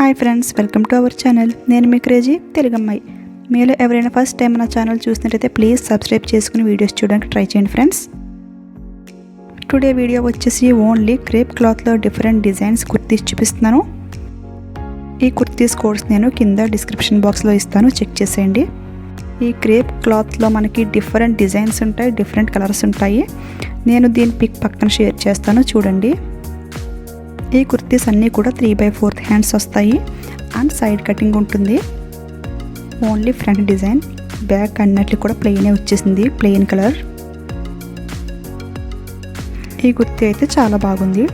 Hi friends, welcome to our channel. నేను మీ crazy Telugu అమ్మాయి. మీలో ఎవరైనా ఫస్ట్ టైం నా ఛానల్ చూసినట్టయితే ప్లీజ్ సబ్స్క్రైబ్ చేసుకుని వీడియోస్ చూడడానికి ట్రై చేయండి ఫ్రెండ్స్. టుడే వీడియో వచ్చేసి ఓన్లీ క్రేప్ క్లాత్లో డిఫరెంట్ డిజైన్స్ కుర్తీస్ చూపిస్తున్నాను. ఈ కుర్తీస్ కోడ్స్ నేను కింద డిస్క్రిప్షన్ బాక్స్లో ఇస్తాను, చెక్ చేసేయండి. ఈ క్రేప్ క్లాత్లో మనకి డిఫరెంట్ డిజైన్స్ ఉంటాయి, డిఫరెంట్ కలర్స్ ఉంటాయి. నేను దీని పిక్ పక్కన షేర్ చేస్తాను, చూడండి. ఈ కుర్తీస్ అన్నీ కూడా 3/4 హ్యాండ్స్ వస్తాయి అండ్ సైడ్ కటింగ్ ఉంటుంది. ఓన్లీ ఫ్రంట్ డిజైన్, బ్యాక్ అన్నట్లు కూడా ప్లెయినే వచ్చేసింది, ప్లెయిన్ కలర్. ఈ కుర్తీ అయితే చాలా బాగుంది.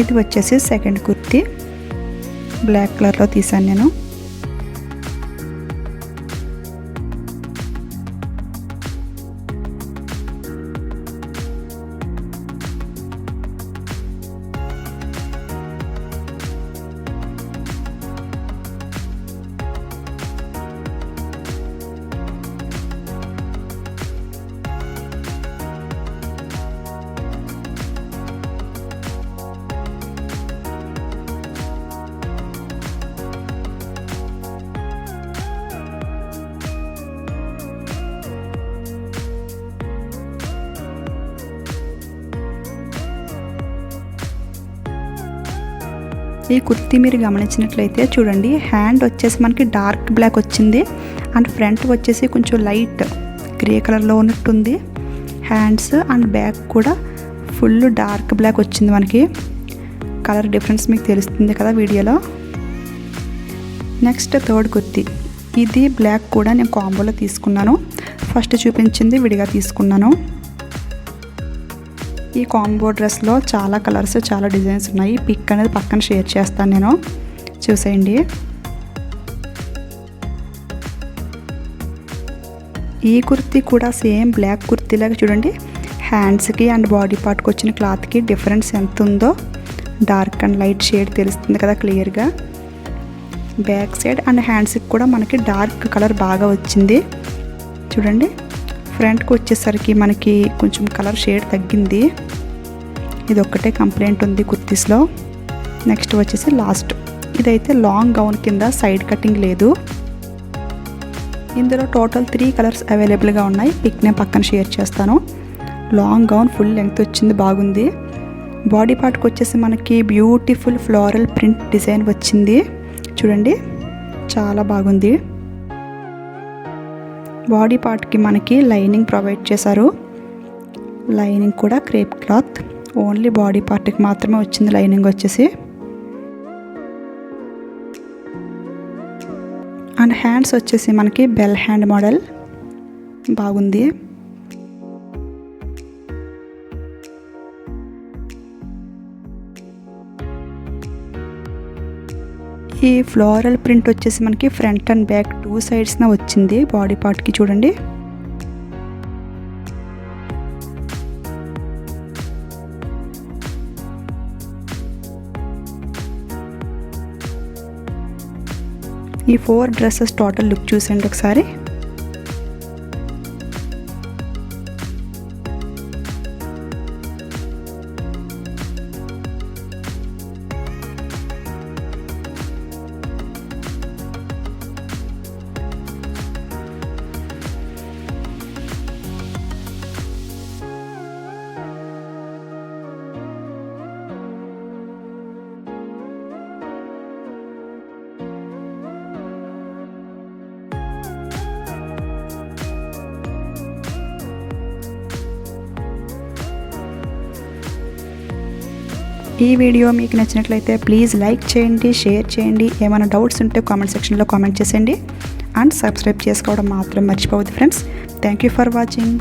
ఇది వచ్చేసి సెకండ్ కుర్తీ, బ్లాక్ కలర్లో తీసాను నేను. ఈ కుర్తీ మీరు గమనించినట్లయితే చూడండి, హ్యాండ్ వచ్చేసి మనకి డార్క్ బ్లాక్ వచ్చింది అండ్ ఫ్రంట్ వచ్చేసి కొంచెం లైట్ గ్రే కలర్లో ఉన్నట్టుంది. హ్యాండ్స్ అండ్ బ్యాక్ కూడా ఫుల్ డార్క్ బ్లాక్ వచ్చింది. మనకి కలర్ డిఫరెన్స్ మీకు తెలుస్తుంది కదా వీడియోలో. నెక్స్ట్ థర్డ్ కుర్తీ, ఇది బ్లాక్ కూడా నేను కాంబోలో తీసుకున్నాను. ఫస్ట్ చూపించింది విడిగా తీసుకున్నాను. ఈ కాంబో డ్రెస్లో చాలా కలర్స్, చాలా డిజైన్స్ ఉన్నాయి. పిక్ అనేది పక్కన షేర్ చేస్తాను నేను, చూసేయండి. ఈ కుర్తీ కూడా సేమ్ బ్లాక్ కుర్తీలాగా చూడండి, హ్యాండ్స్కి అండ్ బాడీ పార్ట్కి వచ్చిన క్లాత్కి డిఫరెన్స్ ఎంత ఉందో డార్క్ అండ్ లైట్ షేడ్ తెలుస్తుంది కదా క్లియర్గా. బ్యాక్ సైడ్ అండ్ హ్యాండ్స్కి కూడా మనకి డార్క్ కలర్ బాగా వచ్చింది చూడండి. ఫ్రంట్కి వచ్చేసరికి మనకి కొంచెం కలర్ షేడ్ తగ్గింది. ఇది ఒక్కటే కంప్లైంట్ ఉంది కుర్తీస్లో. నెక్స్ట్ వచ్చేసి లాస్ట్, ఇదైతే లాంగ్ గౌన్ కింద సైడ్ కటింగ్ లేదు. ఇందులో టోటల్ 3 కలర్స్ అవైలబుల్గా ఉన్నాయి. పిక్ నేను పక్కన షేర్ చేస్తాను. లాంగ్ గౌన్ ఫుల్ లెంగ్త్ వచ్చింది, బాగుంది. బాడీ పార్ట్కి వచ్చేసి మనకి బ్యూటిఫుల్ ఫ్లోరల్ ప్రింట్ డిజైన్ వచ్చింది చూడండి, చాలా బాగుంది. బాడీ పార్ట్కి మనకి లైనింగ్ ప్రొవైడ్ చేశారు. లైనింగ్ కూడా క్రేప్ క్లాత్, ఓన్లీ బాడీ పార్ట్కి మాత్రమే వచ్చింది లైనింగ్ వచ్చేసి. అండ్ హ్యాండ్స్ వచ్చేసి మనకి బెల్ హ్యాండ్ మోడల్, బాగుంది. ఈ ఫ్లోరల్ ప్రింట్ వచ్చేసి మనకి ఫ్రంట్ అండ్ బ్యాక్ 2 సైడ్స్న వచ్చింది బాడీ పార్ట్కి చూడండి. ఈ 4 డ్రెస్సెస్ టోటల్ లుక్ చూసేయండి ఒకసారి. ఈ వీడియో మీకు నచ్చినట్లయితే ప్లీజ్ లైక్ చేయండి, షేర్ చేయండి. ఏమైనా డౌట్స్ ఉంటే కామెంట్ సెక్షన్లో కామెంట్ చేసేయండి అండ్ సబ్స్క్రైబ్ చేసుకోవడం మాత్రం మర్చిపోవద్దు friends. Thank you for watching.